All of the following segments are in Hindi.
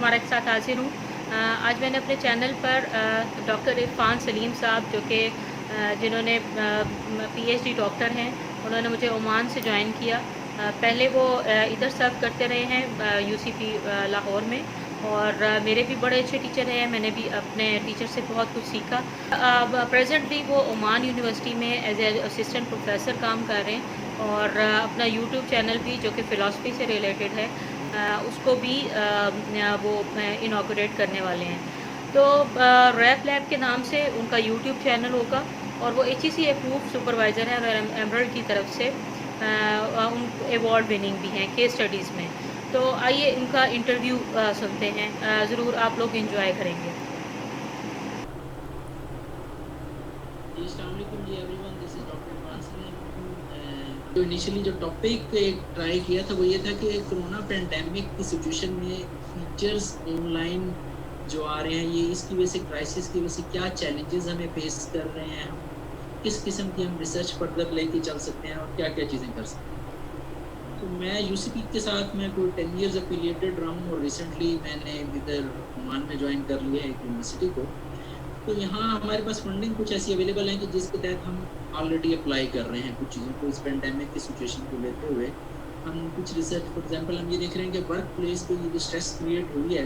तुम्हारे साथ हाज़िर हूँ। आज मैंने अपने चैनल पर डॉक्टर इरफ़ान सलीम साहब जो कि जिन्होंने पीएचडी डॉक्टर हैं, उन्होंने मुझे ओमान से जॉइन किया। पहले वो इधर सर्व करते रहे हैं यूसीपी लाहौर में, और मेरे भी बड़े अच्छे टीचर रहे हैं। मैंने भी अपने टीचर से बहुत कुछ सीखा। अब प्रेज़ेंटली वो ओमान यूनिवर्सिटी में एज़ ए असिस्टेंट प्रोफ़ेसर काम कर रहे हैं, और अपना यूट्यूब चैनल भी जो कि फ़िलॉसफ़ी से रिलेटेड है, उसको भी वो इनॉग्रेट करने वाले हैं। तो रैप लैब के नाम से उनका यूट्यूब चैनल होगा, और वो एचईसी अप्रूव्ड सुपरवाइज़र हैं, और एमरल्ड की तरफ से उन अवार्ड विनिंग भी हैं केस स्टडीज़ में। तो आइए उनका इंटरव्यू सुनते हैं। ज़रूर आप लोग एंजॉय करेंगे। जी, अस्सलाम वालेकुम जी everyone, this is doctor Irfan Salim. तो इनिशियली जो टॉपिक एक ट्राई किया था वो ये था कि कोरोना पेंडेमिक की सिचुएशन में टीचर्स ऑनलाइन जो आ रहे हैं, ये इसकी वजह से क्राइसिस की वजह से क्या चैलेंजेस हमें फेस कर रहे हैं, हम किस किस्म की हम रिसर्च फर्दर लेके चल सकते हैं और क्या-क्या चीज़ें कर सकते हैं। तो मैं यूसीपी के साथ मैं कोई 10 इयर्स एफिलिएटेड रहा हूँ और रिसेंटली मैंने इधर ओमान में जॉइन कर लिया है एक यूनिवर्सिटी को। तो यहाँ हमारे पास फंडिंग कुछ ऐसी अवेलेबल है कि जिसके तहत हम ऑलरेडी अप्लाई कर रहे हैं कुछ चीज़ों को इस पेंडेमिक की सिचुएशन को लेते हुए। हम कुछ रिसर्च फॉर एग्जांपल हम ये देख रहे हैं कि वर्क प्लेस पे ये जो स्ट्रेस क्रिएट हुई है,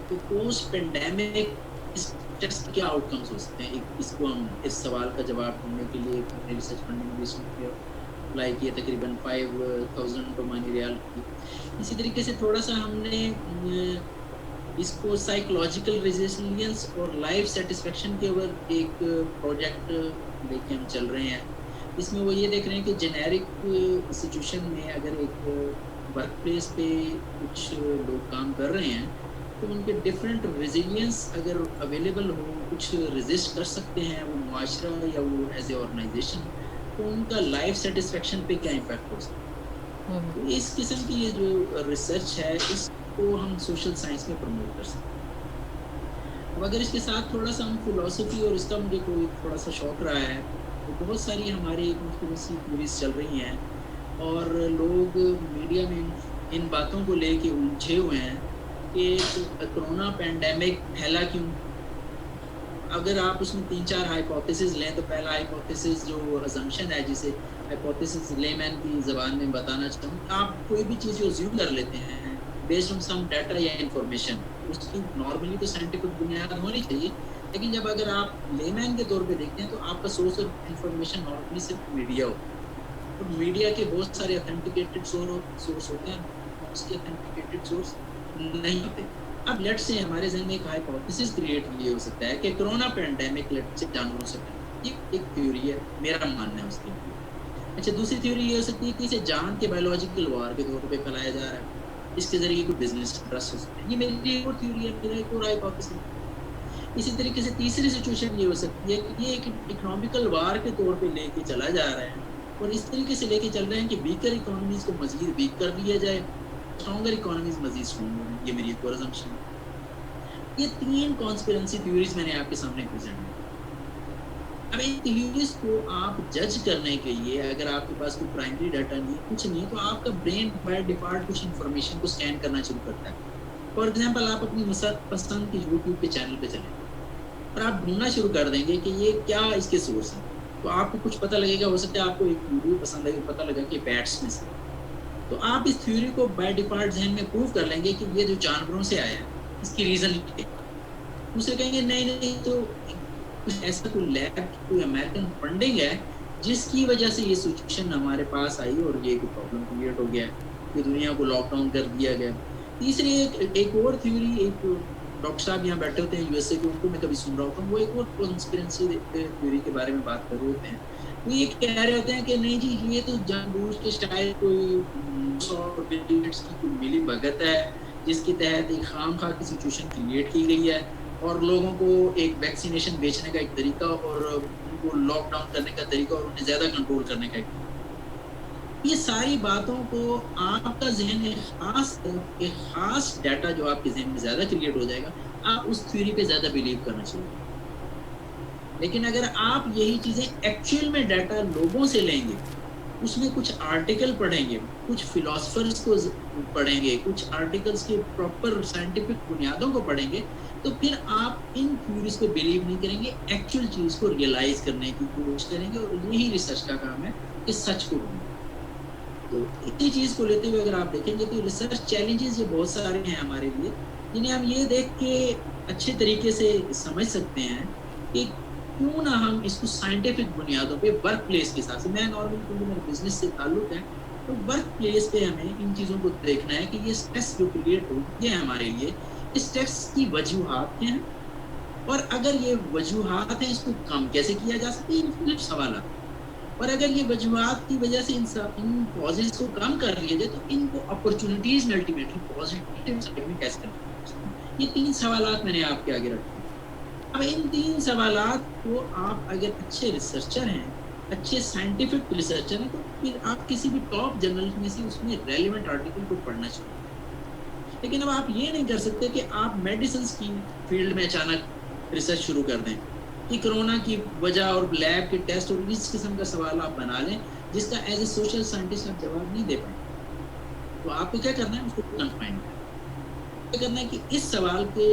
तो पोस्ट पेंडेमिक इस स्ट्रेस के क्या आउटकम्स हो सकते हैं। इसको हम इस सवाल का जवाब ढूँढने के लिए हमने रिसर्च फंडिंग भी अप्लाई किए तकरीबन 5000 ओमानी रियाल की। इसी तरीके से थोड़ा-सा हमने इसको साइकोलॉजिकल रेजिलियंस और लाइफ सैटिस्फैक्शन के ऊपर एक प्रोजेक्ट लेके हम चल रहे हैं। इसमें वो ये देख रहे हैं कि जेनेरिक सिचुएशन में अगर एक वर्क प्लेस पे कुछ लोग काम कर रहे हैं, तो उनके डिफरेंट रेजिलियंस अगर अवेलेबल हो, कुछ रेजिस्ट कर सकते हैं वो मुआशरा या वो एज ए ऑर्गेनाइजेशन, तो उनका लाइफ सैटिस्फैक्शन पे क्या इम्पैक्ट हो सकता हुँ, है। तो हुँ। इस किस्म की ये जो रिसर्च है, इसको हम सोशल साइंस में प्रमोट कर सकते हैं। अब अगर इसके साथ थोड़ा-सा हम फिलॉसफी और इसका मुझे कोई थोड़ा-सा शौक रहा है, तो बहुत सारी हमारी कॉन्स्पिरेसी थ्योरीज़ चल रही हैं और लोग मीडिया में इन बातों को लेके उलझे हुए हैं कि कोरोना पैंडेमिक फैला क्यों? अगर आप उसमें 3-4 हाइपोथेसिस लें, तो पहला हाइपोथेसिस जो असम्पशन है, जिसे हाइपोथेसिस लेमैन की ज़बान में बताना चाहूँ, आप कोई भी चीज़ जो अज़्यूम कर लेते हैं बेस्ड ऑन सम डाटा या इन्फॉर्मेशन, उसकी नॉर्मली तो साइंटिफिक बुनियाद होनी चाहिए, लेकिन जब अगर आप लेमैन के तौर पे देखते हैं, तो आपका सोर्स ऑफ इन्फॉर्मेशन नॉर्मली सिर्फ मीडिया होता है। और मीडिया के बहुत सारे ऑथेंटिकेटेड सोर्स होते हैं, उसके ऑथेंटिकेटेड सोर्स नहीं होते। अब लेट्स से हमारे ज़हन में एक हाइपोथेसिस क्रिएट ये हो सकता है कि कोरोना पैंडेमिक लेट्स से जानवरों से फैला। ये एक थ्योरी है, मेरा मानना है उसके लिए। अच्छा, दूसरी थ्योरी ये हो सकती है कि इसे जान के बायोलॉजिकल वार के तौर पे फैलाया जा रहा है। इसके ज़रिए कोई बिज़नेस इंटरेस्ट हो सकता है। ये मेरी एक और थ्योरी है, मेरा एक और हाइपोथेसिस है। इसी तरीके से तीसरी सिचुएशन ये हो सकती है कि ये एक इकोनॉमिकल वार के तौर पे लेके चला जा रहा है और इस तरीके से लेके चल रहे हैं कि वीकर इकोनॉमीज़ को मज़ीद वीक कर दिया जाए, स्ट्रॉन्गर इकोनॉमीज़ मज़ीद स्ट्रॉन्ग हो जाएँ। ये मेरी एक और असम्पशन है। ये 3 कॉन्स्पिरेसी थ्योरीज़ मैंने आपके सामने प्रेज़ेंट की। अब इन थ्योरीज़ को आप जज करने के लिए अगर आपके पास कोई प्राइमरी डाटा नहीं है, कुछ नहीं है, तो आपका ब्रेन बाय डिफ़ॉल्ट कुछ इन्फॉर्मेशन को स्कैन करना शुरू करता है। फॉर एग्ज़ाम्पल आप अपनी पसंद के यूट्यूब के चैनल पे चलें और आप ढूँढना शुरू कर देंगे कि ये क्या इसके सोर्स हैं। तो आपको कुछ पता लगेगा, हो सकता है आपको एक वीडियो पसंद आई, पता लगा कि बैट्स में से। तो आप इस थ्योरी को बाय डिफ़ॉल्ट ज़हन में प्रूव कर लेंगे कि ये जो जानवरों से आया है, इसकी रीज़न ये है। दूसरे कहेंगे नहीं, तो कुछ ऐसा कोई लैब, कोई अमेरिकन फंडिंग है, जिसकी वजह से ये सिचुएशन हमारे पास आई और ये कोई प्रॉब्लम क्रिएट हो गया, कि दुनिया को लॉकडाउन कर दिया गया। तीसरी एक और थ्योरी, एक डॉक्टर साहब यहाँ बैठे होते हैं यूएसए के, उनको मैं कभी सुन रहा होता हूँ, वो एक और कॉन्स्पिरेसी थ्योरी के बारे में बात कर रहे होते हैं। वो ये कह रहे होते हैं कि नहीं जी, ये तो जानबूझ के शायद कोई और बिलियर्ड्स की कोई मिलीभगत है, जिसके तहत एक खामखा की सिचुएशन क्रिएट की गई है और लोगों को एक वैक्सीनेशन बेचने का एक तरीका और उनको लॉकडाउन करने का तरीका और उन्हें ज़्यादा कंट्रोल करने का एक तरीका। ये सारी बातों को आपका ज़हन एक ख़ास डाटा जो आपके ज़हन में ज़्यादा क्रिएट हो जाएगा, आप उस थ्योरी पे ज़्यादा बिलीव करना शुरू करेंगे। लेकिन अगर आप यही चीज़ें एक्चुअल में डाटा लोगों से लेंगे, उसमें कुछ आर्टिकल पढ़ेंगे, कुछ फिलोसोफर्स को पढ़ेंगे, कुछ आर्टिकल्स के प्रॉपर साइंटिफिक बुनियादों को पढ़ेंगे, तो फिर आप इन थ्योरीज को बिलीव नहीं करेंगे, एक्चुअल चीज को रियलाइज करने की कोशिश करेंगे, और यही रिसर्च का काम है कि सच को ढूंढना। तो इसी चीज को लेते हुए अगर आप देखेंगे तो रिसर्च चैलेंजेस ये बहुत सारे हैं हमारे लिए, जिन्हें हम ये देख के अच्छे तरीके से समझ सकते हैं कि क्यों ना हम इसको साइंटिफिक बुनियादों पे वर्क प्लेस के हिसाब से, मैं नॉर्मली क्योंकि मेरे बिजनेस से ताल्लुक है, तो वर्क प्लेस पे हमें इन चीज़ों को देखना है कि ये स्ट्रेस जो क्रिएट होती है हमारे लिए, इस स्ट्रेस की वजूहात क्या हैं, और अगर ये वजूहात हैं इसको कम कैसे किया जा सकता है, ये मुख्तलिफ सवाल। और अगर ये वजूहात की वजह से इन कॉजेज को कम कर लिया जाए, तो इनको अपॉर्चुनिटीज में अल्टीमेटली पॉजिटिव साइड में कैसे करना, ये 3 सवालात मैंने आपके आगे रखे। अब इन 3 सवालात को आप अगर अच्छे रिसर्चर हैं, अच्छे साइंटिफिक रिसर्चर हैं, तो फिर आप किसी भी टॉप जर्नल में से उसमें रेलेवेंट आर्टिकल को पढ़ना चाहिए। लेकिन अब आप ये नहीं कर सकते कि आप मेडिसिन की फील्ड में अचानक रिसर्च शुरू कर दें कि कोरोना की वजह और लैब के टेस्ट और इस किस्म का सवाल आप बना लें, जिसका एज ए सोशल साइंटिस्ट आप जवाब नहीं दे पाए। तो आपको क्या करना है, उसको कन्फाइन क्या करना है कि इस सवाल के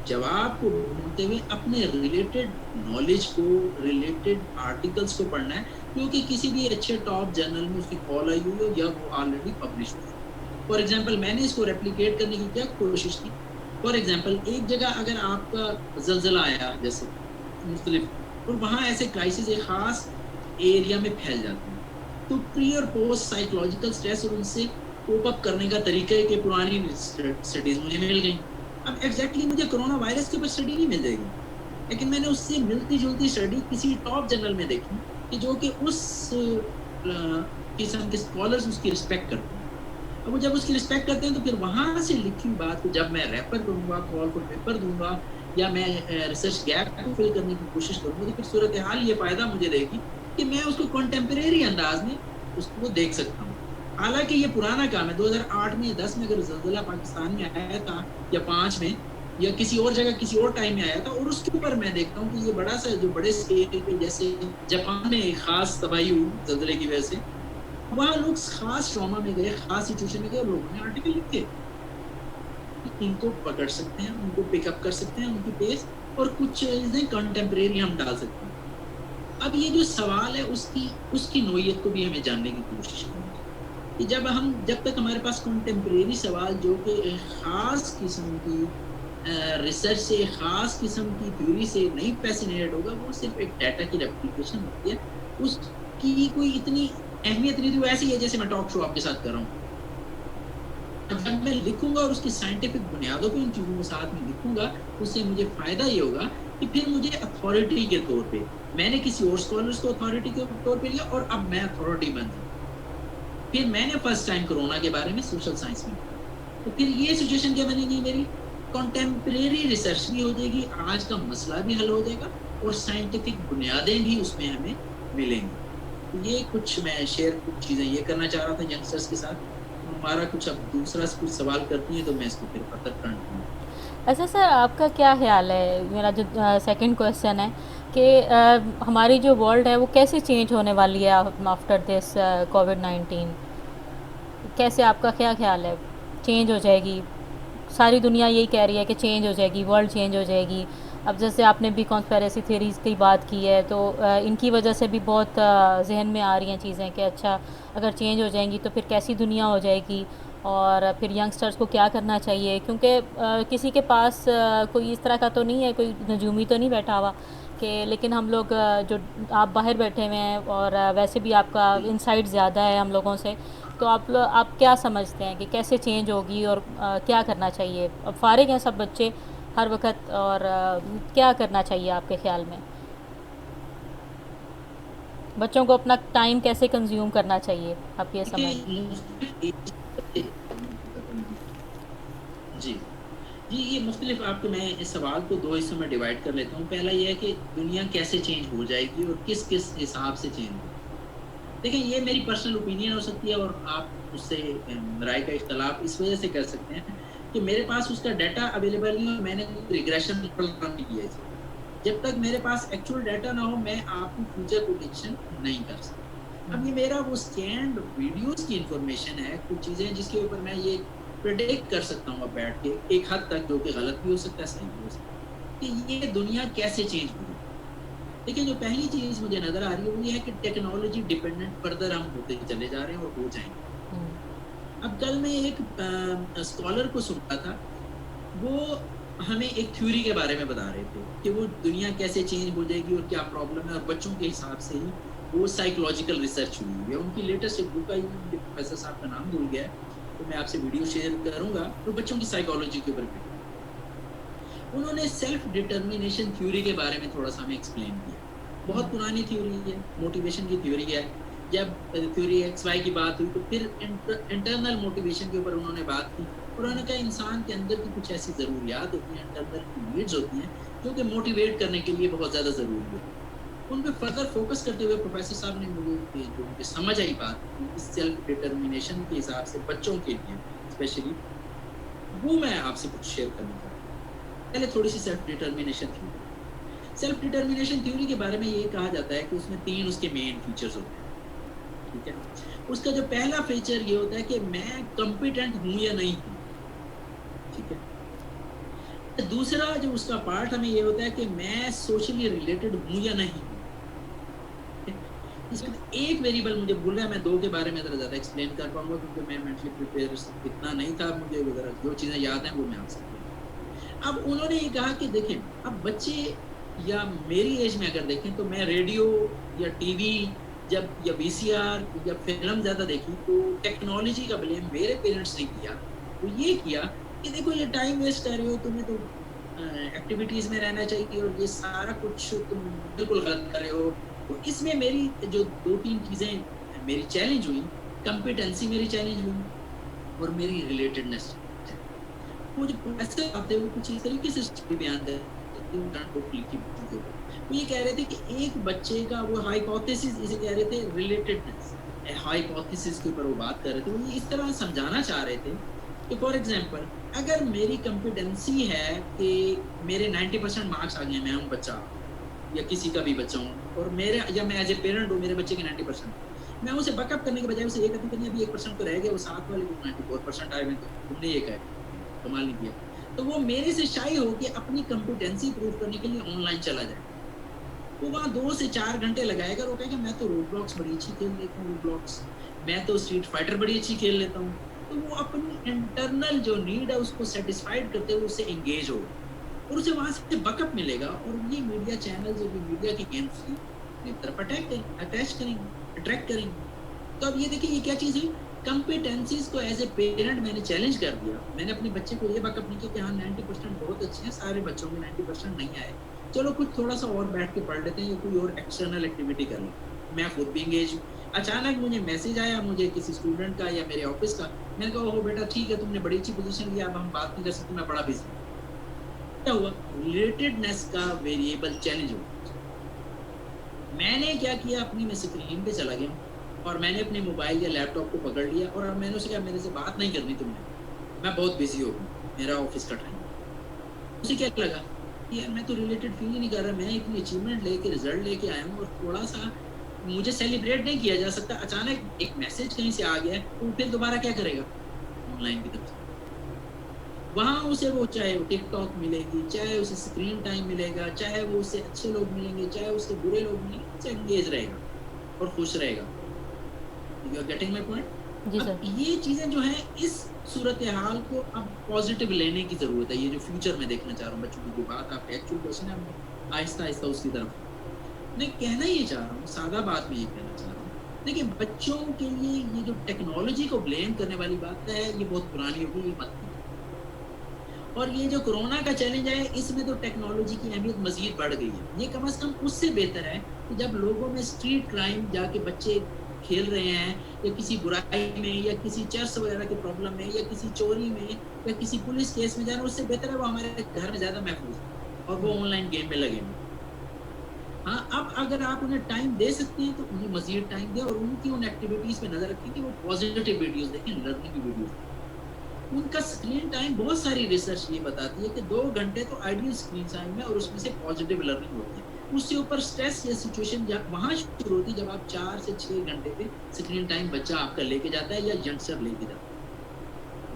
जवाब को ढूंढते हुए अपने रिलेटेड नॉलेज को, रिलेटेड आर्टिकल्स को पढ़ना है, क्योंकि किसी भी अच्छे टॉप जर्नल में उसकी कॉल आई हुई हो या वो ऑलरेडी पब्लिश हुई है। फॉर एग्जाम्पल मैंने इसको रेप्लिकेट करने की क्या कोशिश की। फॉर एग्जाम्पल एक जगह अगर आपका जलजला आया जैसे मुख्तलिफ, और वहाँ ऐसे क्राइसिस एक खास एरिया में फैल जाते हैं, तो प्री और पोस्ट साइकोलॉजिकल स्ट्रेस और उनसे कोप अप करने का तरीका है कि पुरानी स्टडीज मुझे मिल गई। अब एग्जैक्टली मुझे कोरोना वायरस के ऊपर स्टडी नहीं मिल जाएगी, लेकिन मैंने उससे मिलती जुलती स्टडी किसी टॉप जर्नल में देखी कि जो कि उस किस्म के स्कॉलर्स उसकी रिस्पेक्ट करते हैं। अब वो जब उसकी रिस्पेक्ट करते हैं, तो फिर वहाँ से लिखी हुई बात को जब मैं रेफर करूँगा, कॉल को पेपर दूंगा, या मैं रिसर्च गैप को फिल करने की कोशिश करूँगा, तो फिर सूरत हाल ये फ़ायदा मुझे देगी कि मैं उसको कंटेम्प्रेरी अंदाज में उसको देख सकता हूँ। हालांकि ये पुराना काम है, 2008 में 10 में अगर ज़लज़ला पाकिस्तान में आया था, या 5 में, या किसी और जगह किसी और टाइम में आया था, और उसके ऊपर मैं देखता हूँ कि ये बड़ा सा जो बड़े स्केल पे, जैसे जापान में खास तबाही हुई ज़लज़ले की वजह से, वहाँ लोग खास ट्रॉमा में गए, खास सिचुएशन में गए, और लोगों ने आर्टिकल लिखे। इनको पकड़ सकते हैं, उनको पिकअप कर सकते हैं उनकी पेस, और कुछ चीज़ें कंटेम्प्रेरी हम डाल सकते हैं। अब ये जो सवाल है उसकी नोयत को भी हमें जानने की कोशिश करनी है कि जब तक हमारे पास कंटेम्प्रेरी सवाल जो कि एक ख़ास किस्म की रिसर्च से, ख़ास किस्म की थ्योरी से नहीं फैसिनेटेड होगा, वो सिर्फ एक डाटा की रेप्लिकेशन होती है, उसकी कोई इतनी अहमियत नहीं थी। वो ऐसी है जैसे मैं टॉक शो आपके साथ कर रहा हूँ, जब मैं लिखूंगा और उसकी साइंटिफिक बुनियादों पे उन चीज़ों को साथ में लिखूंगा, उससे मुझे फ़ायदा ये होगा कि फिर मुझे अथॉरिटी के तौर पे, मैंने किसी और स्कॉलर्स को अथॉरिटी के तौर पे लिया, और अब मैं अथॉरिटी बन गई। फिर मैंने फर्स्ट टाइम कोरोना के बारे में सोशल साइंस में, तो फिर ये सिचुएशन क्या बनेगी, मेरी कंटेम्प्रेरी रिसर्च भी हो जाएगी, आज का मसला भी हल हो जाएगा, और साइंटिफिक बुनियादें भी उसमें हमें मिलेंगी। तो ये कुछ मैं कुछ चीज़ें ये करना चाह रहा था यंगस्टर्स के साथ। हमारा कुछ अब दूसरा कुछ सवाल करती है, तो मैं इसको फिर फर्दर कंटिन्यू। अच्छा सर, आपका क्या ख्याल है, मेरा जो सेकंड क्वेश्चन है कि हमारी जो वर्ल्ड है वो कैसे चेंज होने वाली है आफ्टर दिस कोविड-19? कैसे, आपका क्या ख्याल है, चेंज हो जाएगी? सारी दुनिया यही कह रही है कि चेंज हो जाएगी, वर्ल्ड चेंज हो जाएगी। अब जैसे आपने भी कॉन्स्पिरेसी थ्योरीज़ की बात की है, तो इनकी वजह से भी बहुत जहन में आ रही हैं चीज़ें कि अच्छा, अगर चेंज हो जाएंगी तो फिर कैसी दुनिया हो जाएगी, और फिर यंगस्टर्स को क्या करना चाहिए, क्योंकि किसी के पास कोई इस तरह का तो नहीं है, कोई नजूमी तो नहीं बैठा हुआ कि, लेकिन हम लोग जो आप बाहर बैठे हुए हैं, और वैसे भी आपका जी। इंसाइट ज़्यादा है हम लोगों से, तो आप क्या समझते हैं कि कैसे चेंज होगी, और क्या करना चाहिए? अब फारिग हैं सब बच्चे हर वक्त, और क्या करना चाहिए आपके ख़्याल में? बच्चों को अपना टाइम कैसे कंज्यूम करना चाहिए, आप ये समझ? देखिए, जी। जी, ये मुख्तलिफ आपको मैं इस सवाल को 2 हिस्सों में डिवाइड कर लेता हूँ। पहला ये है कि दुनिया कैसे चेंज हो जाएगी और किस-किस हिसाब से चेंज होगी। देखिए, ये मेरी पर्सनल ओपिनियन हो सकती है, और आप उससे राय का इख्तलाफ इस वजह से कर सकते हैं कि मेरे पास उसका डाटा अवेलेबल नहीं है, और मैंने रिग्रेशन प्रोग्राम नहीं किया है। जब तक मेरे पास एक्चुअल डाटा ना हो, मैं आपको फ्यूचर प्रेडिक्शन नहीं कर सकता। अब हुँ, ये मेरा वो स्कैन्ड वीडियोज़ की इन्फॉर्मेशन है, कुछ चीज़ें जिसके ऊपर मैं ये प्रिडिक्ट कर सकता हूँ अब बैठ के, एक हद तक, जो कि गलत भी हो सकता है, सही भी हो सकता है, कि ये दुनिया कैसे चेंज हुई। देखिए, जो पहली चीज़ मुझे नज़र आ रही है, वो ये है कि टेक्नोलॉजी डिपेंडेंट फर्दर हम होते चले जा रहे हैं और हो जाएँगे। हुँ, अब कल मैं एक स्कॉलर को सुन रहा था, वो हमें एक थ्योरी के बारे में बता रहे थे कि वो दुनिया कैसे चेंज हो जाएगी और क्या प्रॉब्लम है, और बच्चों के हिसाब से ही वो साइकोलॉजिकल रिसर्च हुई हुई है। उनकी लेटेस्ट एक बुक आई हुई है, मुझे प्रोफेसर साहब का नाम भूल गया है, तो मैं आपसे वीडियो शेयर करूँगा, तो बच्चों की साइकोलॉजी के ऊपर भी। उन्होंने सेल्फ डिटर्मिनेशन थ्योरी के बारे में थोड़ा-सा हमें एक्सप्लेन किया। बहुत हुँ, पुरानी थ्योरी है, मोटिवेशन की थ्योरी है। जब थ्योरी एक्स-वाई की बात हुई, तो फिर इंटरनल मोटिवेशन के ऊपर उन्होंने बात की। उन्होंने कहा इंसान के अंदर की कुछ ऐसी ज़रूरियात होती हैं, इंटरनल नीड्स होती हैं, जो कि मोटिवेट करने के लिए बहुत ज़्यादा ज़रूरी होती हैं। उन पे फर्दर फोकस करते हुए प्रोफेसर साहब ने मुझे जो मुझे समझ आई बात, कि इस सेल्फ डिटर्मिनेशन के हिसाब से बच्चों के लिए स्पेशली, वो मैं आपसे कुछ शेयर करना चाहता हूँ। पहले थोड़ी-सी self determination theory. Self determination theory के बारे में ये कहा जाता है कि उसमें 3 उसके मेन फीचर्स होते हैं, ठीक है? उसका जो पहला फीचर ये होता है कि मैं कॉम्पिटेंट हूँ या नहीं हूँ, ठीक है? दूसरा जो उसका पार्ट हमें ये होता है कि मैं सोशली रिलेटेड हूँ या नहीं हूँ, ठीक है? इसके बाद एक वेरिएबल मुझे भूल रहा है, मैं 2 के बारे में ज़रा ज़्यादा एक्सप्लेन कर पाऊँगा, क्योंकि मैं मेंटली प्रिपेयर इतना नहीं था, मुझे वो ज़रा जो चीज़ें याद हैं वो मैं आपसे अब उन्होंने ये कहा कि देखें, अब बच्चे या मेरी एज में अगर देखें, तो मैं रेडियो या टीवी जब या वीसीआर या फ़िल्म ज़्यादा देखी, तो टेक्नोलॉजी का ब्लेम मेरे पेरेंट्स ने किया। तो ये किया कि देखो ये टाइम वेस्ट कर रहे हो, तुम्हें तो एक्टिविटीज़ में रहना चाहिए और ये सारा कुछ तुम बिल्कुल गलत कर रहे हो। तो इसमें मेरी जो 2-3 चीज़ें मेरी चैलेंज हुई, कॉम्पिटेंसी मेरी चैलेंज हुई और मेरी रिलेटेडनेस। वो जो प्रोफेसर आते हैं, वो कुछ इस तरीके से स्टोरी बयान करते हैं टोटली की बातों के ऊपर। वो ये कह रहे थे कि एक बच्चे का वो हाइपोथेसिस इसे कह रहे थे रिलेटेडनेस, हाइपोथेसिस के ऊपर वो बात कर रहे थे। वो ये इस तरह समझाना चाह रहे थे कि फॉर एग्ज़ाम्पल, अगर मेरी कॉम्पिटेंसी है कि मेरे 90% मार्क्स आ गए हैं, मैं हूँ बच्चा या किसी का भी बच्चा हूँ, और मेरे या मैं एज़ ए पेरेंट हूँ, मेरे बच्चे के 90%, मैं उसे बकअप करने के बजाय उसे ये कहती कि अभी 1% तो रह गया, वो साथ वाले को 94% आए हुए हैं, तो तुमने ये कहा कमाल नहीं किया। तो वो मेरे से शाई होके अपनी कॉम्पिटेंसी प्रूव करने के लिए ऑनलाइन चला जाए। वो वहाँ 2 से 4 घंटे लगाएगा और वो कहेगा मैं तो रोब्लॉक्स बड़ी अच्छी खेल लेता हूँ रोब्लॉक्स, मैं तो स्ट्रीट फाइटर बड़ी अच्छी खेल लेता हूँ। तो वो अपनी इंटरनल जो नीड है उसको सैटिस्फाइड करते हुए उससे एंगेज होगा और उसे वहाँ से बैकअप मिलेगा, और ये मीडिया चैनल्स और ये मीडिया की गेम्स अपनी तरफ अटैच करेंगे, अट्रैक्ट करेंगे। तो अब ये देखिए ये क्या चीज़ हुई, कॉम्पिटेंसीज़ को एज़ ए पेरेंट मैंने चैलेंज कर दिया। मैंने अपने बच्चे को ये बैकअप नहीं किया कि हाँ 90% बहुत अच्छे हैं, सारे बच्चों के 90% नहीं आए। चलो कुछ थोड़ा-सा और बैठ के पढ़ लेते हैं या कोई और एक्सटर्नल एक्टिविटी कर लेते हैं। मैं खुद भी एंगेज हूँ। अचानक मुझे मैसेज आया मुझे किसी स्टूडेंट का या मेरे ऑफ़िस का। मैंने कहा ओहो बेटा ठीक है, तुमने बड़ी अच्छी पोज़ीशन ली, अब हम बात नहीं कर सकते, मैं बड़ा बिज़ी हूँ। क्या हुआ? रिलेटेडनेस का वेरिएबल चैलेंज हो गया। मैंने क्या किया, अपनी मैं स्क्रीन पे चला गया और मैंने अपने मोबाइल या लैपटॉप को पकड़ लिया और अब मैंने उसे कहा मेरे से बात नहीं करनी तुमने, मैं बहुत बिज़ी हो गई, मेरा ऑफ़िस का टाइम है। उसे क्या लगा कि यार मैं तो रिलेटेड फ़ील ही नहीं कर रहा, मैं इतनी अचीवमेंट लेके रिज़ल्ट लेके आया हूँ और थोड़ा-सा मुझे सेलिब्रेट नहीं किया जा सकता। अचानक एक मैसेज कहीं से आ गया है, तो फिर दोबारा क्या करेगा? ऑनलाइन की तरफ। वहाँ उसे वो चाहे वो टिकटॉक मिलेगी, चाहे उसे स्क्रीन टाइम मिलेगा, चाहे वो उससे अच्छे लोग मिलेंगे, चाहे उससे बुरे लोग मिलेंगे, उससे एंगेज रहेगा और खुश रहेगा। You are getting my point? जी अब सर। ये चीज़ें जो हैं, इस सूरत-ए-हाल को अब पॉज़िटिव लेने की ज़रूरत है। ये जो फ्यूचर में देखना चाह रहा हूँ, बच्चों की जो बात आपका एक्चुअल क्वेश्चन है, मैं आहिस्ता-आहिस्ता उसकी तरफ मैं कहना ये चाह रहा हूँ, सादा बात में ये कहना चाह रहा हूँ। देखिए, बच्चों के लिए ये जो टेक्नोलॉजी को ब्लेम करने वाली बात है, ये बहुत पुरानी हो गई, ये मत कीजिए। और ये जो कोरोना का चैलेंज है, इसमें तो टेक्नोलॉजी की अहमियत मज़ीद बढ़ गई है। ये कम से कम उससे बेहतर है कि जब लोगों में स्ट्रीट क्राइम जाके बच्चे खेल रहे हैं या किसी बुराई में या किसी चर्स वगैरह की प्रॉब्लम में या किसी चोरी में या किसी पुलिस केस में जाना, उससे बेहतर है वो हमारे घर में ज़्यादा महफूज़ है और वो हुँ, ऑनलाइन गेम में लगे हुए हैं। हाँ, अब अगर आप उन्हें टाइम दे सकते हैं, तो उन्हें मज़ीद टाइम दें और उनकी उन एक्टिविटीज़ पे नज़र रखें कि वो पॉज़िटिव वीडियोज़ देखें, लर्निंग की वीडियोज़ देखें। उनका स्क्रीन टाइम, बहुत सारी रिसर्च ये बताती है कि 2 घंटे तो आइडियल स्क्रीन टाइम है और उसमें से पॉजिटिव लर्निंग होती है। उससे ऊपर स्ट्रेस या सिचुएशन जब वहाँ शुरू होती है जब आप 4 से 6 घंटे पे स्क्रीन टाइम बच्चा आपका लेके जाता है या यंगस्टर लेके जाता है।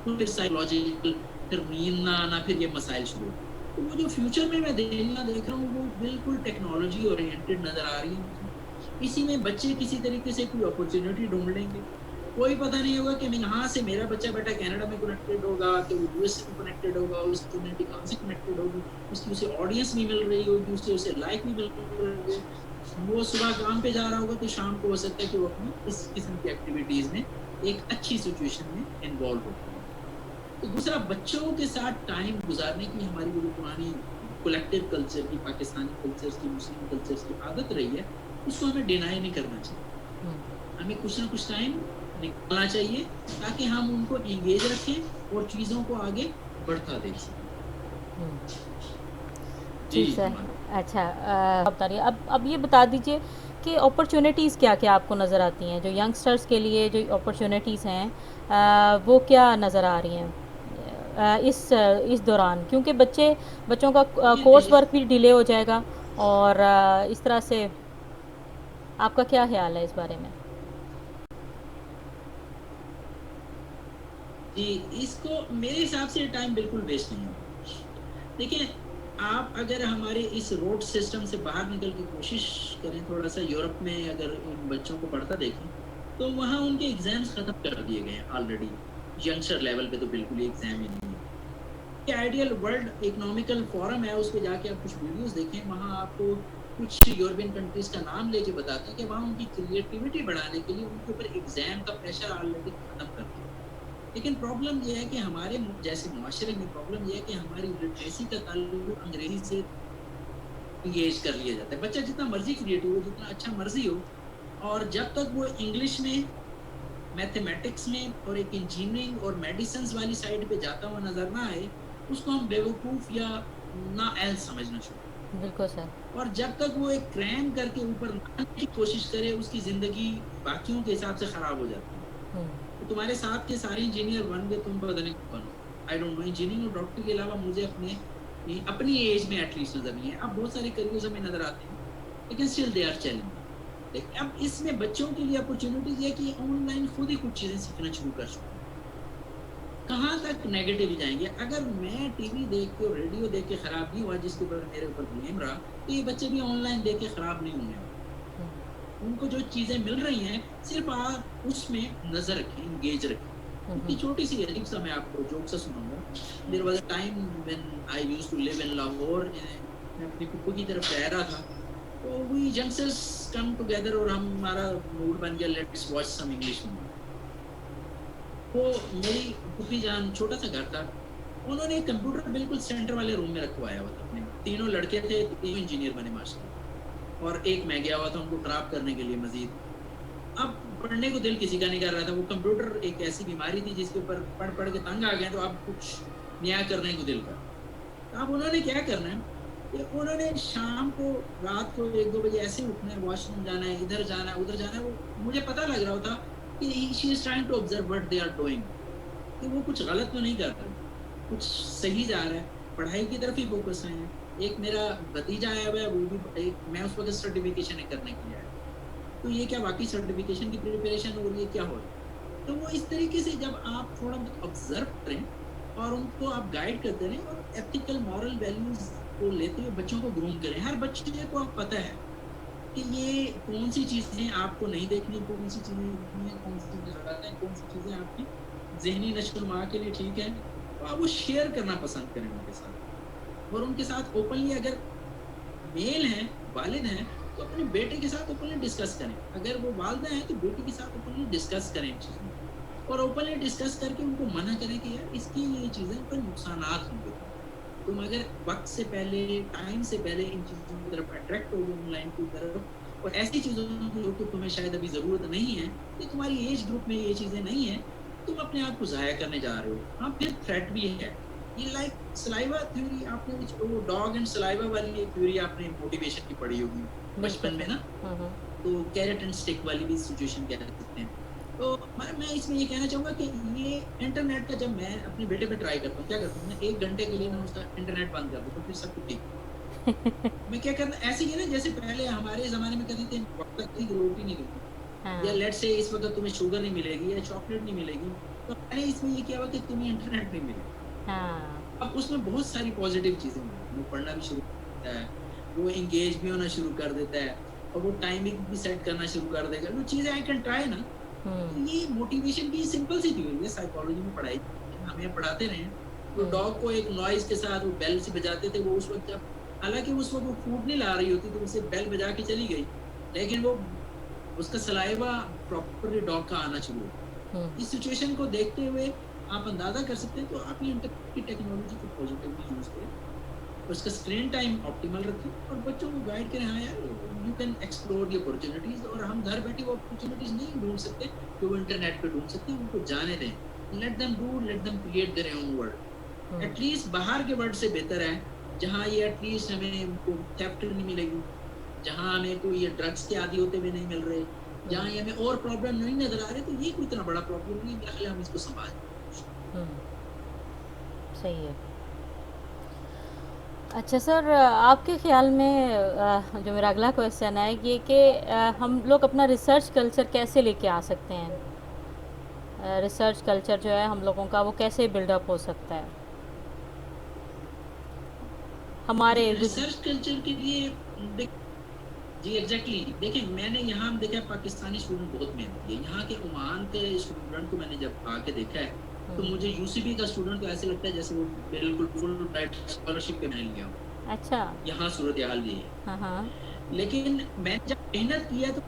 तो फिर साइकोलॉजिकल, फिर नींद ना आना, फिर ये मसाइल शुरू होते हैं। तो वो जो फ्यूचर में मैं दुनिया देख रहा हूँ, वो बिल्कुल टेक्नोलॉजी ओरिएंटेड नज़र आ रही है मुझे। इसी में बच्चे किसी तरीके से कोई अपॉर्च्युनिटी ढूँढ लेंगे। कोई पता नहीं होगा कि मैं यहाँ से मेरा बच्चा बेटा कनाडा में कनेक्टेड होगा, कि वो यूएस में कनेक्टेड होगा, उसकी कम्युनिटी कहाँ से कनेक्टेड होगी, उसकी उसे ऑडियंस भी मिल रही होगी, उसे लाइक भी मिल रही होगी। वो सुबह काम पे जा रहा होगा तो शाम को हो सकता है कि वो अपनी इस किस्म की एक्टिविटीज़ में एक अच्छी सिचुएशन में इन्वॉल्व हो। तो दूसरा बच्चों के साथ टाइम गुजारने की हमारी जो पुरानी कलेक्टिव कल्चर की, पाकिस्तानी कल्चर्स की, मुस्लिम कल्चर्स की आदत रही है, उसको हमें डिनाई नहीं करना चाहिए। हमें कुछ ना कुछ टाइम निकालना चाहिए ताकि हम उनको एंगेज रखें और चीज़ों को आगे बढ़ता देख सकें। जी जी, सर। हमारा अच्छा, बता रही अब ये बता दीजिए कि अपॉर्चुनिटीज़ क्या-क्या आपको नज़र आती हैं, जो यंगस्टर्स के लिए जो अपॉर्चुनिटीज़ हैं, वो क्या नज़र आ रही हैं इस दौरान? क्योंकि बच्चों का कोर्स ये वर्क भी डिले हो जाएगा, और इस तरह से आपका क्या ख़्याल है इस बारे में? जी, इसको मेरे हिसाब से टाइम बिल्कुल वेस्ट नहीं होगा। देखिए, आप अगर हमारे इस रोड सिस्टम से बाहर निकल के कोशिश करें, थोड़ा-सा यूरोप में अगर उन बच्चों को पढ़ता देखें, तो वहाँ उनके एग्ज़ाम्स खत्म कर दिए गए हैं ऑलरेडी। यंगस्टर लेवल पे तो बिल्कुल ही एग्ज़ाम ही नहीं है। ये आइडियल वर्ल्ड इकोनॉमिकल फोरम है, उस पे जाके आप कुछ वीडियोज़ देखें, वहाँ आपको कुछ यूरोपियन कंट्रीज़ का नाम लेके बताते हैं कि वहाँ उनकी क्रिएटिविटी बढ़ाने के लिए उनके ऊपर एग्ज़ाम का प्रेशर ऑलरेडी खत्म कर दिया। लेकिन प्रॉब्लम ये है कि हमारे जैसे मुआशरे में प्रॉब्लम ये है कि हमारी लिटरेसी का ताल्लुक अंग्रेजी से इंगेज कर लिया जाता है। बच्चा जितना मर्जी क्रिएटिव हो, जितना अच्छा मर्जी हो, और जब तक वो इंग्लिश में, मैथमेटिक्स में और एक इंजीनियरिंग और मेडिसिन वाली साइड पे जाता हुआ नजर ना आए, उसको हम बेवकूफ या नाअहल समझना शुरू करें। बिल्कुल सर। और जब तक वो एक क्रैम करके ऊपर लाने की कोशिश करे, उसकी जिंदगी बाकियों के हिसाब से खराब हो जाती है। हुँ, तो तुम्हारे साथ के सारे इंजीनियर बन गए, तुम पता नहीं कौन बनो। आई डोंट नो, इंजीनियरिंग और डॉक्टर के अलावा मुझे अपनी एज में एटलीस्ट नजर नहीं है। अब बहुत सारे करियर्स हमें नजर आते हैं, लेकिन स्टिल दे आर चैलेंजिंग। लेकिन अब इसमें बच्चों के लिए अपॉर्चुनिटीज है कि ऑनलाइन खुद ही कुछ चीजें सीखना शुरू कर सकते हैं। कहाँ तक नेगेटिव जाएंगे? अगर मैं टीवी देख के और रेडियो देख के खराब नहीं हुआ, जिसके ऊपर मेरे ऊपर ब्लेम रहा, तो ये बच्चे भी ऑनलाइन देख के खराब नहीं होंगे। हुँ, उनको जो चीजें मिल रही हैं, सिर्फ आप उसमें नजर रखें, एंगेज रखें। हुँ, इतनी हुँ, छोटी सी अजीब सा मैं आपको जोक सा सुनाऊंगा। There was a time when I used to live in Lahore. मैं अपनी फूफू की तरफ रह रहा था, तो वी यंगस्टर्स कम टुगेदर और हमारा मूड बन गया, let's watch some English movie. वो मेरी फूफी जान, छोटा सा घर था, उन्होंने कंप्यूटर बिल्कुल सेंटर वाले रूम में रखवाया हुआ था। अपने तीनों लड़के थे, तीनों इंजीनियर बने माशाल्लाह, और एक मैं गया हुआ था उनको खराब करने के लिए मजीद। अब पढ़ने को दिल किसी का नहीं कर रहा था। वो कंप्यूटर एक ऐसी बीमारी थी जिसके ऊपर पढ़ के तंग आ गए, तो अब कुछ नया करने को दिल कर। तो अब उन्होंने क्या करना है कि उन्होंने शाम को, रात को 1-2 बजे ऐसे उठना है, वॉशरूम जाना है, इधर जाना है, उधर जाना है। वो मुझे पता लग रहा था कि she is trying to observe what they are doing, कि वो कुछ गलत तो नहीं कर रहे, कुछ सही जा रहा है, पढ़ाई की तरफ ही फोकस है। एक मेरा भतीजा आया हुआ है, वो भी मैं उस वक्त सर्टिफिकेशन करने के लिए आया, तो ये क्या वाकई सर्टिफिकेशन की प्रिपरेशन हो रही है, क्या हो रहा है? तो वो इस तरीके से जब आप थोड़ा बहुत ऑब्जर्व करें और उनको आप गाइड करते रहें और एथिकल मॉरल वैल्यूज को लेते हुए बच्चों को ग्रूम करें। हर बच्चे को आप पता है कि ये कौन सी चीज़ें आपको नहीं देखनी, कौन सी चीज़ें देखनी है, कौन सी चीज़ें गलत हैं, कौन सी चीज़ें आपकी ज़हनी नशो-नुमा के लिए ठीक है, तो आप वो शेयर करना पसंद करें उनके साथ। और उनके साथ ओपनली, अगर मेल हैं, वालिद हैं, तो अपने बेटे के साथ ओपनली डिस्कस करें। अगर वो वालिदा हैं, तो बेटी के साथ ओपनली डिस्कस करें इन चीज़ों को, और ओपनली डिस्कस करके उनको मना करें कि यार इसकी ये चीज़ें पर नुकसानात होंगे। तुम अगर वक्त से पहले, टाइम से पहले इन चीज़ों की तरफ अट्रैक्ट होगे, ऑनलाइन की तरफ, और ऐसी चीज़ों की तो तुम्हें शायद अभी ज़रूरत नहीं है, कि तुम्हारी एज ग्रुप में ये चीज़ें नहीं है, तुम अपने आप को ज़ाया करने जा रहे हो। हाँ, फिर थ्रेट भी है। ये लाइक सलाइवा थ्योरी, आपने वो डॉग एंड सलाइवा वाली एक थ्योरी आपने मोटिवेशन की पढ़ी होगी बचपन में ना, हुँ, हुँ, तो कैरेट एंड स्टिक वाली भी सिचुएशन कह सकते हैं। तो मैं इसमें ये कहना चाहूँगा कि ये इंटरनेट का, जब मैं अपने बेटे पे ट्राई करता हूँ, क्या करता हूँ, मैं 1 घंटे के लिए ना उसका इंटरनेट बंद कर देता हूँ, फिर सब कुछ ठीक है। मैं क्या करना ऐसे ही है ना, जैसे पहले हमारे ज़माने में कहते थे वक़्त तक की रोटी नहीं दूँगी, या हाँ, लेट्स से इस वक़्त तुम्हें शुगर नहीं मिलेगी या चॉकलेट नहीं मिलेगी, तो पहले इसमें ये क्या हुआ कि तुम्हें इंटरनेट नहीं मिलेगा। हाँ। अब उसमें बहुत सारी पॉज़िटिव चीज़ें हुई हैं, वो पढ़ना भी शुरू कर देता है, वो एंगेज भी होना शुरू कर देता है और वो टाइमिंग भी सेट करना शुरू कर देगा। वो चीज़ें आई कैन ट्राई ना, तो हुँ, ये मोटिवेशन की सिंपल सी थ्योरी है, साइकोलॉजी में पढ़ाई हमें पढ़ाते रहे हैं। वो हुँ, डॉग को एक नॉइज़ के साथ वो बेल से बजाते थे, वो उस वक़्त जब हालाँकि उस वक़्त वो फूड नहीं ला रही होती, तो उसे बेल बजा के चली गई, लेकिन वो उसका सलाइवा प्रॉपरली डॉग का आना शुरू हो गया। हुँ, इस सिचुएशन को देखते हुए आप अंदाज़ा कर सकते हैं, तो आप ये इंटरनेट की टेक्नोलॉजी को पॉज़िटिवली यूज़ करें, उसका स्क्रीन टाइम ऑप्टिमल रखें और बच्चों को गाइड करें, हाँ यार, you can explore the opportunities, और हम घर बैठे वो अपॉर्च्युनिटीज़ नहीं ढूँढ सकते, जो वो इंटरनेट पे ढूँढ सकते हैं, उनको जाने दें। Let them do, let them create their own world. Hmm, at least बाहर के वर्ल्ड से बेहतर है, जहाँ ये एटलीस्ट हमें उनको थेफ्ट नहीं मिलेगी, जहाँ हमें कोई ये ड्रग्स के आदी होते हुए नहीं मिल रहे, जहाँ हुँ, ये हमें और प्रॉब्लम नहीं नज़र आ रहे, तो ये कोई इतना बड़ा प्रॉब्लम नहीं है, मेरा ख़्याल है हम इसको सँभाल हुँ, सही है। अच्छा सर, आपके ख़्याल में जो मेरा अगला क्वेश्चन है ये कि हम लोग अपना रिसर्च कल्चर कैसे लेके आ सकते हैं? रिसर्च कल्चर जो है हम लोगों का वो कैसे बिल्डअप हो सकता है? जी, हमारे गुज रिसर्च कल्चर के लिए देख जी, एग्ज़ैक्टली देखिए, मैंने यहाँ देखा है पाकिस्तानी स्टूडेंट बहुत मेहनती है। यहाँ के ओमान के स्टूडेंट को मैंने जब आके देखा है, तो हुँ, मुझे यूसीबी का स्टूडेंट तो ऐसे लगता है जैसे वो बिल्कुल फुल ब्राइट स्कॉलरशिप पे मैंने लिया हो। अच्छा। यहाँ सूरत-ए-हाल ये है। हाँ, हाँ। लेकिन मैंने जब मेहनत की है, तो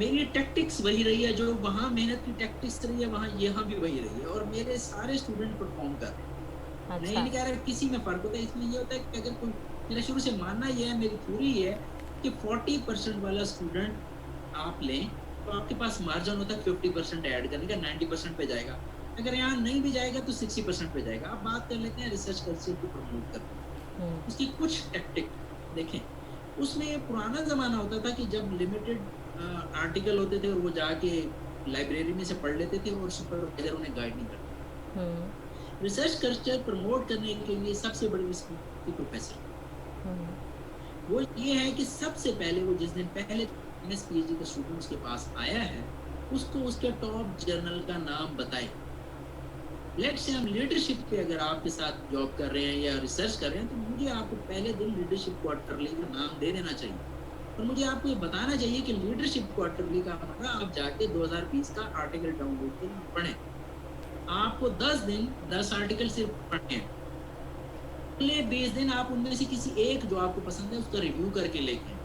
मेरी टैक्टिक्स वही रही है, जो वहाँ मेहनत की टैक्टिक्स रही है, वहाँ यहाँ भी वही रही है, और मेरे सारे स्टूडेंट परफ़ॉर्म कर रहे हैं। मैं ये अच्छा। नहीं कह रहा किसी में फ़र्क होता है, इसमें ये होता है कि अगर कोई, मेरा शुरू से मानना ये है, मेरी थ्योरी ये है कि 40% वाला स्टूडेंट आप लें, तो आपके पास मार्जिन होता है 50% ऐड करने का, 90% पे जाएगा। अगर यहाँ नहीं भी जाएगा तो 60% पे जाएगा। अब बात कर लेते हैं रिसर्च कल्चर को प्रमोट करने की। हुँ, उसकी कुछ टैक्टिक देखें, उसमें पुराना ज़माना होता था कि जब लिमिटेड आर्टिकल होते थे और वो जाके लाइब्रेरी में से पढ़ लेते थे और सुपरवाइज़र उन्हें गाइड नहीं करता। हुँ, रिसर्च कल्चर प्रमोट करने के लिए सबसे बड़ी रिस्पॉन्सिबिलिटी प्रोफेसर, हुँ, वो ये है कि सबसे पहले वो जिस दिन पहले एमएस पीएचडी का स्टूडेंट उसके पास आया है, उसको उसके टॉप जर्नल का नाम बताए। लेट्स से हम लीडरशिप पे अगर आपके साथ जॉब कर रहे हैं या रिसर्च कर रहे हैं, तो मुझे आपको पहले दिन लीडरशिप क्वार्टरली का नाम दे देना चाहिए, और मुझे आपको ये बताना चाहिए कि लीडरशिप क्वार्टरली का मतलब आप जाके 2020 का आर्टिकल डाउनलोड करके पढ़ें। आपको 10 दिन 10 आर्टिकल सिर्फ पढ़ने हैं। अगले 20 दिन आप उनमें से किसी एक जो आपको पसंद है उसका रिव्यू करके लेके आएँ।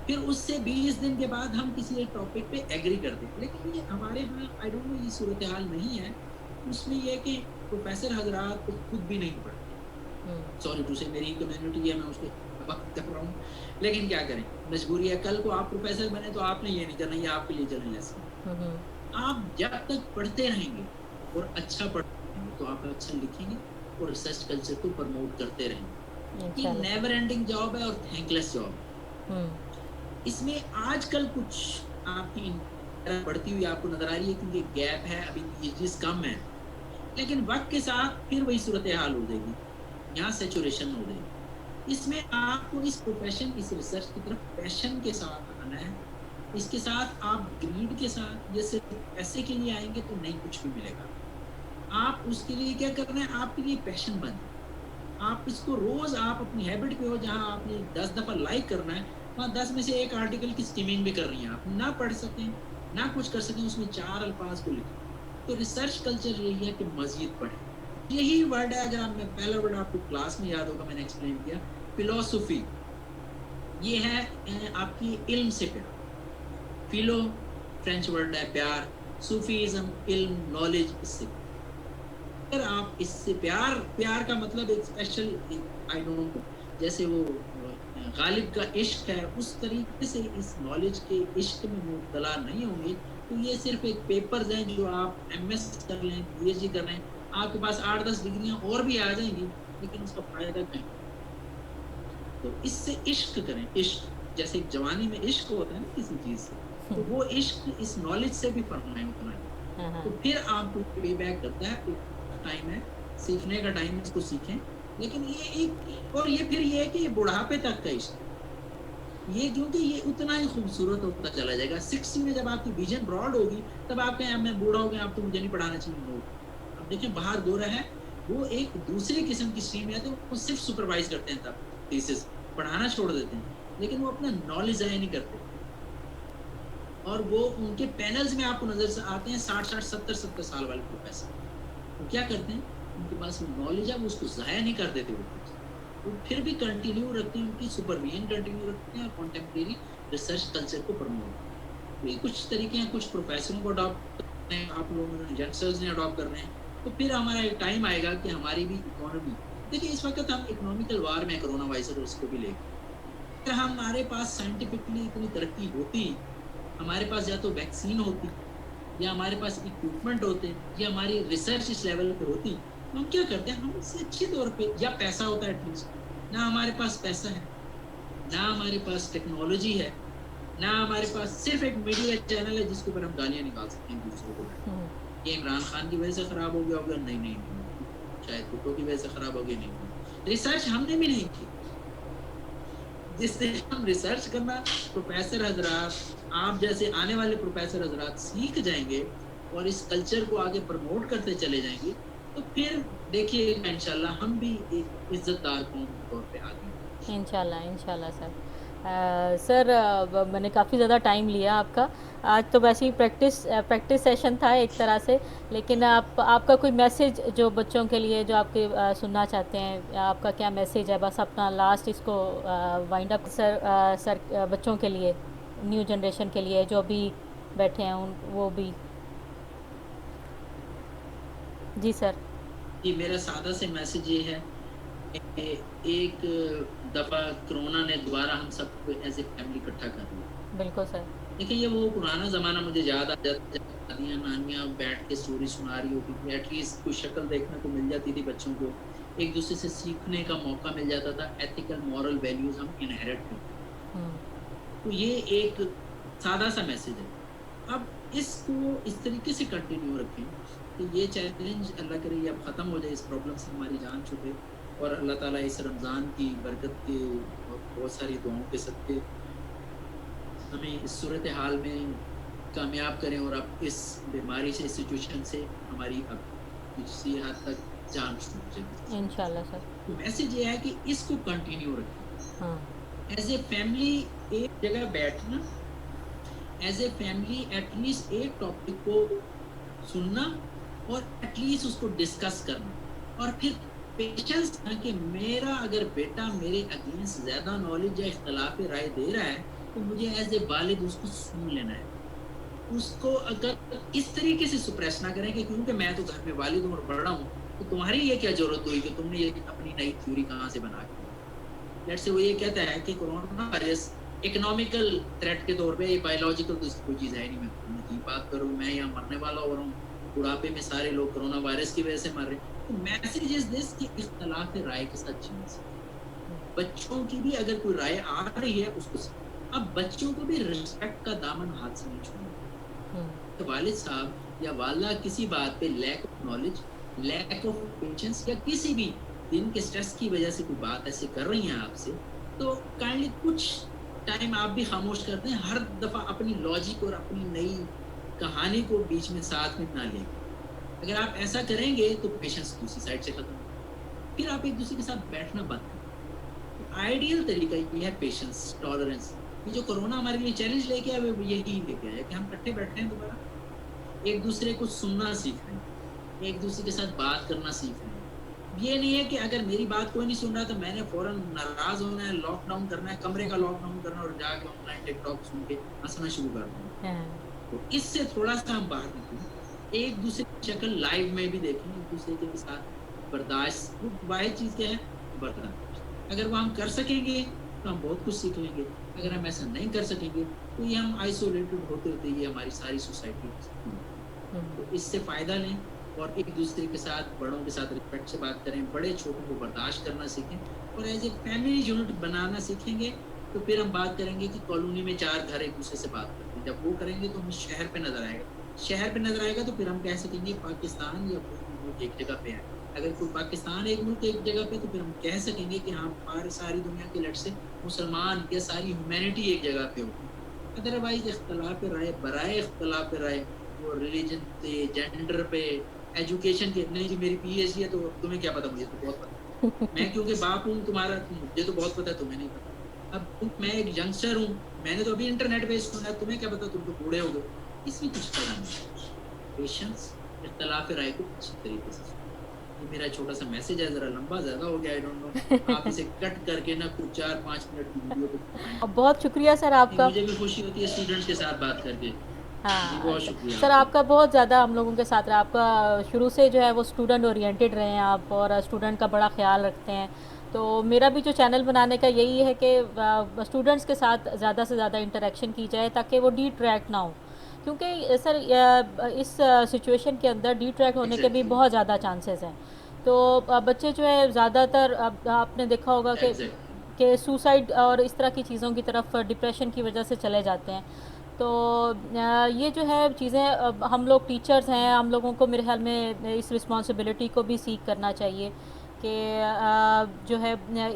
फिर उससे 20 दिन के बाद हम किसी एक टॉपिक पे एग्री करते हैं। लेकिन ये हमारे यहाँ आई डोंट नो ये सूरत-ए-हाल नहीं है। उसमें ये है कि प्रोफ़ेसर हज़रात तो खुद भी नहीं पढ़ते। हुँ, सॉरी टू से, मेरी कम्युनिटी है, मैं उसको बात कर रहा हूँ। लेकिन क्या करें, मजबूरी है, कल को आप प्रोफ़ेसर बने तो आपने ये नहीं करना, ये आपके लिए चैलेंज है। हुँ, हुँ, आप जब तक पढ़ते रहेंगे और अच्छा पढ़ते रहेंगे, तो आप अच्छा लिखेंगे और रिसर्च कल्चर को प्रमोट करते रहेंगे। ये इंशाल्लाह। नेवर एंडिंग जॉब है और थैंकलेस जॉब है। हुँ, इसमें आजकल कुछ आपकी बढ़ती हुई आपको नज़र आ रही है, क्योंकि गैप है, अभी पीएचडीज़ कम है। लेकिन वक़्त के साथ फिर वही सूरत-ए-हाल हो जाएगी। यहाँ सैचुरेशन हो जाएगी। इसमें आपको इस प्रोफ़ेशन, इस रिसर्च की तरफ पैशन के साथ आना है। इसके साथ आप ग्रीड के साथ, ये सिर्फ़ पैसे के लिए आएँगे तो नहीं कुछ भी मिलेगा। आप उसके लिए क्या करना है, आपके लिए पैशन बने। आप इसको रोज़ आप अपनी हैबिट पे हो, जहाँ आपने 10 दफ़ा लाइक करना है, वहाँ 10 में से 1 आर्टिकल की स्किमिंग भी कर रही हैं आप। ना पढ़ सकें, ना कुछ कर सकें, उसमें 4 अल्फ़ाज़ को लिखें। तो रिसर्च कल्चर यही है कि मज़ीद पढ़ें। यही वर्ड है, अगर आप, मैं पहला वर्ड आपको क्लास में याद होगा, मैंने एक्सप्लेन किया, फ़िलॉसफ़ी। ये है आपकी इल्म से प्यार। फ़िलो फ्रेंच वर्ड है प्यार, सूफ़ीज़्म इल्म, नॉलेज, इससे अगर आप इससे प्यार, प्यार का मतलब एक स्पेशल, आई डोंट नो, जैसे वो गालिब का इश्क है, उस तरीके से इस नॉलेज के इश्क में मुब्तला नहीं होंगे, तो ये सिर्फ एक पेपर्स हैं, जो आप एमएस कर लें, पीएचडी कर लें, आपके पास 8-10 डिग्रियां और भी आ जाएंगी, लेकिन उसका फायदा कहीं। तो इससे इश्क करें, इश्क जैसे एक जवानी में इश्क होता है ना किसी चीज से, हुँ, तो वो इश्क इस नॉलेज से भी फरमाए उतना ही। हाँ, तो हाँ। फिर आपको पे बैक करता है, टाइम है, सीखने का टाइम है, इसको सीखें लेकिन ये एक और ये फिर ये है कि ये बुढ़ापे तक का इश्क है। ये क्योंकि ये उतना ही खूबसूरत होता चला जाएगा। 60 में जब आपकी विज़न ब्रॉड होगी, तब आप कहें अब मैं बूढ़ा हो गया, अब तो मुझे नहीं पढ़ाना चाहिए। नो। अब देखिए बाहर गोरा है, वो एक दूसरे किस्म की स्ट्रीम है, तो वो सिर्फ़ सुपरवाइज़ करते हैं तब थीसिस, पढ़ाना छोड़ देते हैं। लेकिन वो अपना नॉलेज ज़ाया नहीं करते। और वो उनके पैनल्स में आपको नज़र से आते हैं 60-60, 70-70 साल वाले प्रोफ़ेसर। वो क्या करते हैं? उनके पास वो नॉलेज है, वो उसको ज़ाया नहीं कर देते वो फिर भी कंटिन्यू रखते हैं, उनकी सुपरविजन कंटिन्यू रखते हैं और कंटेम्परेरी रिसर्च कल्चर को प्रमोट। तो ये कुछ तरीके हैं, कुछ प्रोफ़ेसरों को अडॉप्ट करते हैं, आप लोगों ने यंगस्टर्स ने अडॉप्ट करने हैं। तो फिर हमारा एक टाइम आएगा कि हमारी भी इकोनॉमी देखिए इस वक़्त हम इकोनॉमिकल वार में कोरोना वायरस को भी लेके अगर हमारे पास साइंटिफिकली इतनी तरक्की होती, हमारे पास या तो वैक्सीन होती या हमारे पास इक्विपमेंट होते या हमारी रिसर्च इस लेवल पे होती, तो हम क्या करते हैं, हम इससे अच्छे तौर पे या पैसा होता है एटलीस्ट। ना हमारे पास पैसा है, ना हमारे पास टेक्नोलॉजी है, ना हमारे पास सिर्फ एक मीडिया चैनल है जिसके ऊपर हम गालियाँ निकाल सकते हैं दूसरों को। हुँ, ये इमरान खान की वजह से खराब हो गया होगा, नहीं। शायद भुट्टो की वजह से खराब हो गया, नहीं। रिसर्च हमने भी नहीं की। जिससे हम रिसर्च करना प्रोफेसर हजरात, आप जैसे आने वाले प्रोफेसर हजरात सीख जाएंगे और इस कल्चर को आगे प्रमोट करते चले जाएंगे, तो फिर देखिए इंशाल्लाह हम भी एक इज्जतदार कौम के तौर पे आगे बढ़ेंगे। इंशाल्लाह, इंशाल्लाह सर। सर मैंने काफ़ी ज़्यादा टाइम लिया आपका। आज तो वैसे ही प्रैक्टिस सेशन था एक तरह से, लेकिन आपका कोई मैसेज जो बच्चों के लिए जो आपके सुनना चाहते हैं, आपका क्या मैसेज है? बस अपना लास्ट इसको वाइंड अप सर बच्चों के लिए, न्यू जनरेशन के लिए जो अभी बैठे हैं उन वो भी। जी सर। जी, मेरा सादा से मैसेज ये है कि एक दफ़ा कोरोना ने दोबारा हम सबको एज ए फैमिली इकट्ठा कर लिया। बिल्कुल सर। देखिए ये वो पुराना ज़माना मुझे याद आ जाता है, जब दादियाँ नानियाँ बैठ के स्टोरी सुना रही होती थी, एटलीस्ट कोई शक्ल देखने को मिल जाती थी बच्चों को, एक दूसरे से सीखने का मौका मिल जाता था, एथिकल मॉरल वैल्यूज़ हम इनहेरिट करते थे। हुँ, तो ये एक सादा सा मैसेज है। अब इसको इस तरीके से कंटिन्यू रखें कि ये चैलेंज अल्लाह करे ये अब ख़त्म हो जाए, इस प्रॉब्लम से हमारी जान छूटे और अल्लाह ताला इस रमज़ान की बरकत के और बहुत सारी दुआओं के सदके हमें इस सूरत हाल में कामयाब करें और अब इस बीमारी से, इस सिचुएशन से हमारी अब किसी हद तक जान छूट जाए। इंशाल्लाह सर। तो मैसेज ये है कि इसको कंटिन्यू रखें। हाँ, एज़ ए फैमिली एक जगह बैठना, एज़ ए फैमिली एटलीस्ट एक टॉपिक को सुनना और एटलीस्ट उसको डिस्कस करना और फिर पेशेंस था कि मेरा अगर बेटा मेरे अगेंस्ट ज़्यादा नॉलेज या इख्तलाफ राय दे रहा है, तो मुझे एज़ ए वालिद उसको सुन लेना है। उसको अगर इस तरीके से सुप्रेस ना करें कि क्योंकि मैं तो घर में वालिद हूँ और बड़ा हूँ, तो तुम्हारी ये क्या ज़रूरत हुई कि तुमने ये अपनी नई थ्योरी कहाँ से बना के। लेट्स से वो ये कहता है कि कोरोना वायरस इकोनॉमिकल थ्रेट के तौर पे, ये बायोलॉजिकल तो कोई चीज़ है नहीं। मैं की बात करूँ, मैं यहाँ मरने वाला हो रहा हूँ, बुढ़ापे में सारे लोग कोरोना वायरस की वजह से मर रहे हैं। तो मैसेज इज दिस कि इख्तलाफ राय के साथ जीना सीखें। बच्चों की भी अगर कोई राय आ रही है उसको सीखें। अब बच्चों को भी रिस्पेक्ट का दामन हाथ से नहीं छोड़ना। हुँ, तो वालिद साहब या वाला किसी बात पे lack of knowledge, lack of patience या किसी भी दिन के स्ट्रेस की वजह से कोई बात ऐसे कर रही हैं आपसे, तो काइंडली कुछ टाइम आप भी खामोश कर दें। हर दफ़ा अपनी लॉजिक और अपनी नई कहानी को बीच में साथ में ना लें। अगर आप ऐसा करेंगे तो पेशेंस दूसरी साइड से खत्म होगा। फिर आप एक दूसरे के साथ बैठना बंद करें। तो आइडियल तरीका ये है पेशेंस, टॉलरेंस। ये जो कोरोना हमारे लिए चैलेंज लेके आया वो यही लेके आया कि हम इकट्ठे बैठे हैं दोबारा, एक दूसरे को सुनना सीख रहे हैं, एक दूसरे के साथ बात करना सीख रहे हैं। ये नहीं है कि अगर मेरी बात कोई नहीं सुन रहा तो मैंने फौरन नाराज होना है, लॉकडाउन करना है, कमरे का लॉकडाउन करना और जाके ऑनलाइन टिकटॉक सुन के हंसना शुरू कर देना। हाँ, तो इससे थोड़ा सा हम बाहर निकलें, एक दूसरे की शक्ल लाइव में भी देखें, एक दूसरे के साथ बर्दाश्त। वाहिद चीज़ क्या है? बर्दाश्त। अगर वो हम कर सकेंगे तो हम बहुत कुछ सीख लेंगे। अगर हम ऐसा नहीं कर सकेंगे तो ये हम आइसोलेटेड होते होते ये हमारी सारी सोसाइटी हुँ, तो इससे फ़ायदा लें और एक दूसरे के साथ, बड़ों के साथ रिस्पेक्ट से बात करें, बड़े छोटों को बर्दाश्त करना सीखें और एज ए फैमिली यूनिट बनाना सीखेंगे। तो फिर हम बात करेंगे कि कॉलोनी में 4 घर एक दूसरे से बात करते हैं। जब वो करेंगे तो हमें शहर पे नज़र आएगा। शहर पे नज़र आएगा तो फिर हम कह सकेंगे पाकिस्तान या मुल्क एक जगह पे है। अगर कोई पाकिस्तान एक मुल्क एक जगह पे, तो फिर हम कह सकेंगे कि हाँ, हमारी सारी दुनिया के लेट्स से मुसलमान या सारी ह्यूमैनिटी एक जगह पे हो। अदरवाइज़ इख्तिलाफ़ राय बराए इख्तिलाफ़ राय, वो रिलिजन पे, जेंडर पे, एजुकेशन के, नहीं जी मेरी पीएचडी है तो तुम्हें क्या पता, मुझे तो बहुत पता है। मैं क्योंकि बाप हूँ तुम्हारा, मुझे तो बहुत पता है, तुम्हें नहीं पता। अब मैं एक यंगस्टर हूँ, मैंने तो अभी इंटरनेट पे सुना है, तुम्हें क्या पता, तुम तो बूढ़े हो गए। इसमें कुछ पता नहीं। पेशेंस, इख्तिलाफ़ राय को अच्छी तरीके से सुनो। ये मेरा छोटा-सा मैसेज है, ज़रा लंबा ज़्यादा हो गया, आई डोंट नो। आप इसे कट करके ना कुछ 4-5 मिनट की वीडियो पे बनाएँ। बहुत शुक्रिया सर नहीं, आपका। मुझे भी खुशी होती है स्टूडेंट्स के साथ बात करके। जी, हाँ बहुत शुक्रिया सर, आपका। आपका बहुत ज़्यादा हम लोगों के साथ रहा। आपका शुरू से जो है वो स्टूडेंट ओरिएंटेड रहे हैं आप, और स्टूडेंट का बड़ा ख्याल रखते हैं। तो मेरा भी जो चैनल बनाने का यही है कि स्टूडेंट्स के साथ ज़्यादा से ज़्यादा इंटरेक्शन की जाए, ताकि वो डिट्रैक्ट ना हो। क्योंकि सर इस सिचुएशन के अंदर डिट्रैक्ट होने के भी एग्ज़ैक्टली, बहुत ज़्यादा चांसेस हैं। तो बच्चे जो है ज़्यादातर, अब आपने देखा होगा एग्ज़ैक्टली। कि सुसाइड और इस तरह की चीज़ों की तरफ, डिप्रेशन की वजह से चले जाते हैं। तो ये जो है चीज़ें, हम लोग टीचर्स हैं, हम लोगों को मेरे ख्याल में इस रिस्पॉन्सिबिलिटी को भी सीख करना चाहिए कि जो है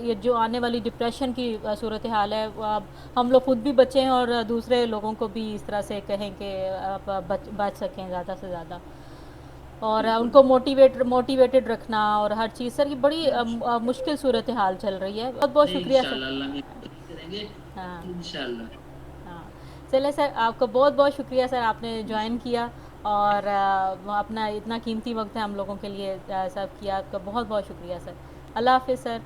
ये जो आने वाली डिप्रेशन की सूरत हाल है, वो अब हम लोग खुद भी बचें और दूसरे लोगों को भी इस तरह से कहें कि आप बच सकें ज़्यादा से ज़्यादा, और बिल्कुल, उनको मोटिवेटेड रखना और हर चीज़। सर ये बड़ी इंशाल्लाह, मुश्किल सूरत हाल चल रही है। बहुत बहुत नहीं शुक्रिया सर। इंशाल्लाह अल्लाह मियाँ तरक्की करेंगे, हाँ इंशाल्लाह, हाँ, चलिए सर, आपका बहुत बहुत शुक्रिया सर, आपने ज्वाइन इंशाल्लाह। किया और अपना इतना कीमती वक्त है हम लोगों के लिए सब किया। आपका बहुत बहुत शुक्रिया सर। अल्लाह हाफिज़ सर।